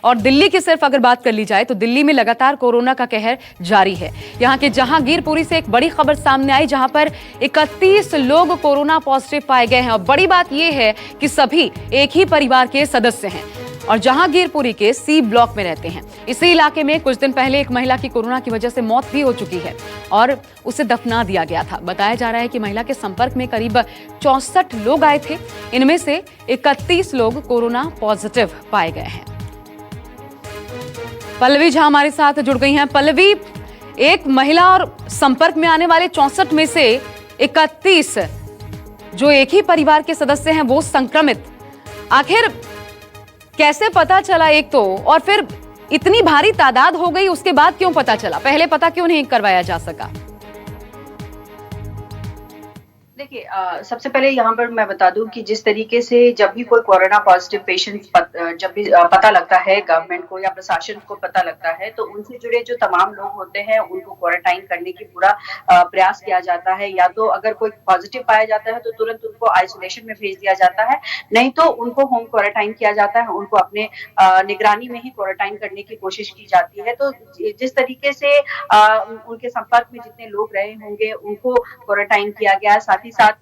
और दिल्ली की सिर्फ अगर बात कर ली जाए तो दिल्ली में लगातार कोरोना का कहर जारी है। यहाँ के जहांगीरपुरी से एक बड़ी खबर सामने आई, जहां पर 31 लोग कोरोना पॉजिटिव पाए गए हैं। और बड़ी बात यह है कि सभी एक ही परिवार के सदस्य हैं और जहांगीरपुरी के सी ब्लॉक में रहते हैं। इसी इलाके में कुछ दिन पहले एक महिला की कोरोना की वजह से मौत भी हो चुकी है और उसे दफना दिया गया था। बताया जा रहा है कि महिला के संपर्क में करीब 64 लोग आए थे। इनमें से 31 लोग कोरोना पॉजिटिव पाए गए हैं। पल्लवी झा हमारे साथ जुड़ गई हैं। पल्लवी, एक महिला और संपर्क में आने वाले 64 में से 31 जो एक ही परिवार के सदस्य हैं वो संक्रमित, आखिर कैसे पता चला एक तो, और फिर इतनी भारी तादाद हो गई उसके बाद क्यों पता चला, पहले पता क्यों नहीं करवाया जा सका? देखिए, सबसे पहले यहाँ पर मैं बता दूं कि जिस तरीके से जब भी कोई कोरोना पॉजिटिव पेशेंट जब भी पता लगता है, गवर्नमेंट को या प्रशासन को पता लगता है, तो उनसे जुड़े जो तमाम लोग होते हैं उनको क्वारंटाइन करने की पूरा प्रयास किया जाता है। या तो अगर कोई पॉजिटिव पाया जाता है तो तुरंत उनको आइसोलेशन में भेज दिया जाता है, नहीं तो उनको होम क्वारंटाइन किया जाता है, उनको अपने निगरानी में ही क्वारंटाइन करने की कोशिश की जाती है। तो जिस तरीके से उनके संपर्क में जितने लोग रहे होंगे उनको क्वारंटाइन किया गया। साथ ही साथ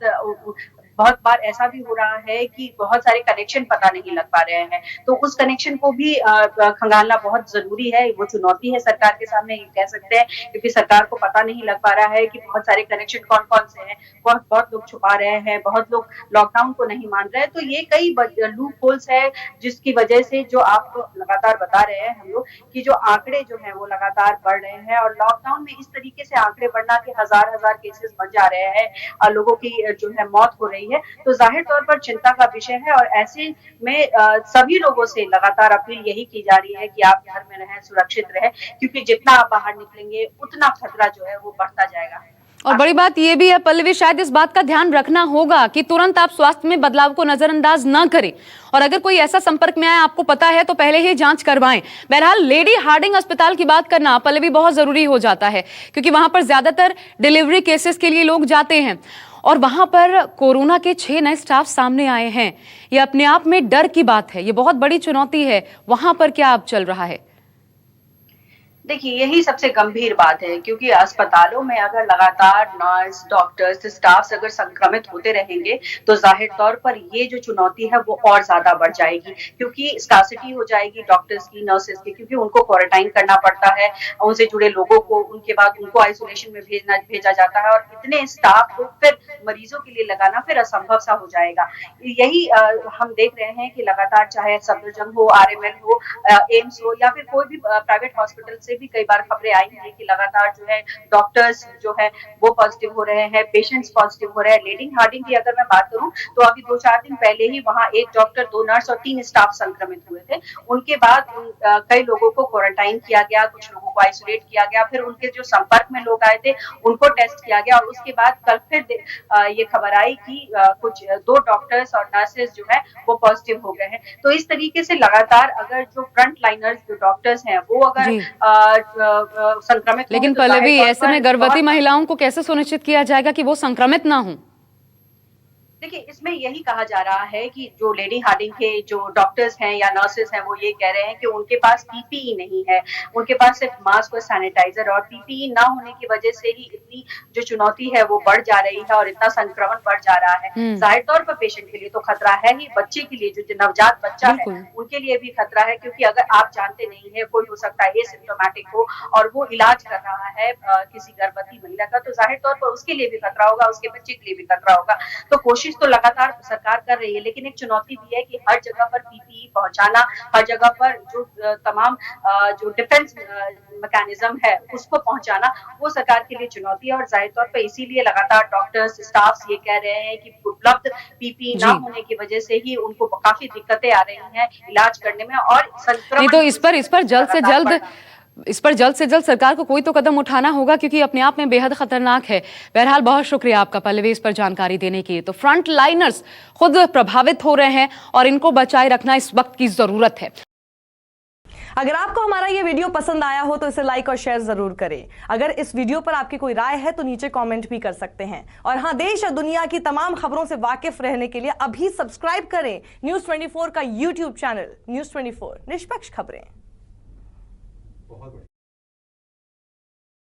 बहुत बार ऐसा भी हो रहा है कि बहुत सारे कनेक्शन पता नहीं लग पा रहे हैं, तो उस कनेक्शन को भी खंगालना बहुत जरूरी है। वो चुनौती है सरकार के सामने, ये कह सकते हैं, क्योंकि सरकार को पता नहीं लग पा रहा है कि बहुत सारे कनेक्शन कौन कौन से हैं। बहुत लोग छुपा रहे हैं, बहुत लोग लॉकडाउन को नहीं मान रहे हैं। तो ये कई लूप होल्स है जिसकी वजह से जो आप लगातार बता रहे हैं हम लोग कि जो आंकड़े जो है वो लगातार बढ़ रहे हैं। और लॉकडाउन में इस तरीके से आंकड़े बढ़ना कि हजार केसेस बढ़ जा रहे हैं, लोगों की जो है मौत हो रही है, तो जाहिर तौर पर चिंता का विषय है। और ऐसे में सभी लोगों से लगातार अपील यही की जा रही है कि आप घर में रहें, सुरक्षित रहें, क्योंकि जितना आप बाहर निकलेंगे उतना खतरा जो है वो बढ़ता जाएगा। और बड़ी बात यह भी है पल्लवी, शायद इस बात का ध्यान रखना होगा कि तुरंत आप स्वास्थ्य में बदलाव को नजरअंदाज ना करें, और अगर कोई ऐसा संपर्क में आए, आपको पता है, तो पहले ही जांच करवाएं। बहरहाल लेडी हार्डिंग अस्पताल की बात करना पल्लवी बहुत जरूरी हो जाता है, क्योंकि वहां पर ज्यादातर डिलीवरी केसेस के लिए लोग जाते हैं और वहां पर कोरोना के 6 नए स्टाफ सामने आए हैं। ये अपने आप में डर की बात है, ये बहुत बड़ी चुनौती है। वहां पर क्या अब चल रहा है? देखिए, यही सबसे गंभीर बात है, क्योंकि अस्पतालों में अगर लगातार नर्स, डॉक्टर्स, स्टाफ अगर संक्रमित होते रहेंगे तो जाहिर तौर पर ये जो चुनौती है वो और ज्यादा बढ़ जाएगी, क्योंकि स्कार्सिटी हो जाएगी डॉक्टर्स की, नर्सेस की, क्योंकि उनको क्वारंटाइन करना पड़ता है, उनसे जुड़े लोगों को, उनके बाद उनको आइसोलेशन में भेजा जाता है, और इतने स्टाफ को फिर मरीजों के लिए लगाना फिर असंभव सा हो जाएगा। यही हम देख रहे हैं कि लगातार, चाहे सफदरजंग हो, आरएमएल हो, एम्स हो, या फिर कोई भी प्राइवेट हॉस्पिटल से भी कई बार खबरें आई हैं कि लगातार जो है डॉक्टर्स जो है वो पॉजिटिव हो रहे हैं, पेशेंट्स पॉजिटिव हो रहे हैं। लेडी हार्डिंग की अगर मैं बात करूं तो अभी 2-4 दिन पहले ही वहां 1 डॉक्टर, 2 नर्स और 3 स्टाफ संक्रमित हुए थे। उनके बाद कई लोगों को क्वारंटाइन किया गया, कुछ लोगों को आइसोलेट किया गया, फिर उनके जो संपर्क में लोग आए थे उनको टेस्ट किया गया, और उसके बाद कल फिर ये खबर आई कि कुछ 2 डॉक्टर्स और नर्सेस जो है वो पॉजिटिव हो गए हैं। तो इस तरीके से लगातार अगर जो फ्रंट लाइनर्स जो डॉक्टर्स हैं वो अगर संक्रमित, लेकिन पल्लवी, ऐसे में गर्भवती महिलाओं को कैसे सुनिश्चित किया जाएगा कि वो संक्रमित ना हो? देखिए, इसमें यही कहा जा रहा है कि जो लेडी हार्डिंग के जो डॉक्टर्स हैं या नर्सेस हैं वो ये कह रहे हैं कि उनके पास पीपीई नहीं है, उनके पास सिर्फ मास्क और सैनिटाइजर, और पीपीई ना होने की वजह से ही इतनी जो चुनौती है वो बढ़ जा रही है और इतना संक्रमण बढ़ जा रहा है। जाहिर तौर पर पेशेंट के लिए तो खतरा है ही, बच्चे के लिए, जो नवजात बच्चा है उनके लिए भी खतरा है, क्योंकि अगर आप जानते नहीं है, कोई हो सकता है एसिम्प्टोमेटिक हो और वो इलाज कर रहा है किसी गर्भवती महिला का, तो जाहिर तौर पर उसके लिए भी खतरा होगा, उसके बच्चे के लिए भी खतरा होगा। तो कोशिश तो लगातार सरकार कर रही है, लेकिन एक चुनौती भी है कि हर जगह पर पीपीई पहुंचाना, हर जगह पर जो तमाम जो डिफेंस मैकेनिज्म है उसको पहुंचाना, वो सरकार के लिए चुनौती है। और जाहिर तौर पर इसीलिए लगातार डॉक्टर्स, स्टाफ ये कह रहे हैं कि उपलब्ध पीपीई ना होने की वजह से ही उनको काफी दिक्कतें आ रही हैं इलाज करने में, और संक्रमण तो इस पर जल्द से जल्द सरकार को कोई तो कदम उठाना होगा, क्योंकि अपने आप में बेहद खतरनाक है। बहरहाल बहुत शुक्रिया आपका पल्लवी इस पर जानकारी देने की। तो फ्रंट लाइनर्स खुद प्रभावित हो रहे हैं और इनको बचाए रखना इस वक्त की जरूरत है। अगर आपको हमारा ये वीडियो पसंद आया हो तो इसे लाइक और शेयर जरूर करें। अगर इस वीडियो पर आपकी कोई राय है तो नीचे कमेंट भी कर सकते हैं। और हाँ, देश और दुनिया की तमाम खबरों से वाकिफ रहने के लिए अभी सब्सक्राइब करें न्यूज़ 24 का यूट्यूब चैनल न्यूज़ 24 निष्पक्ष खबरें।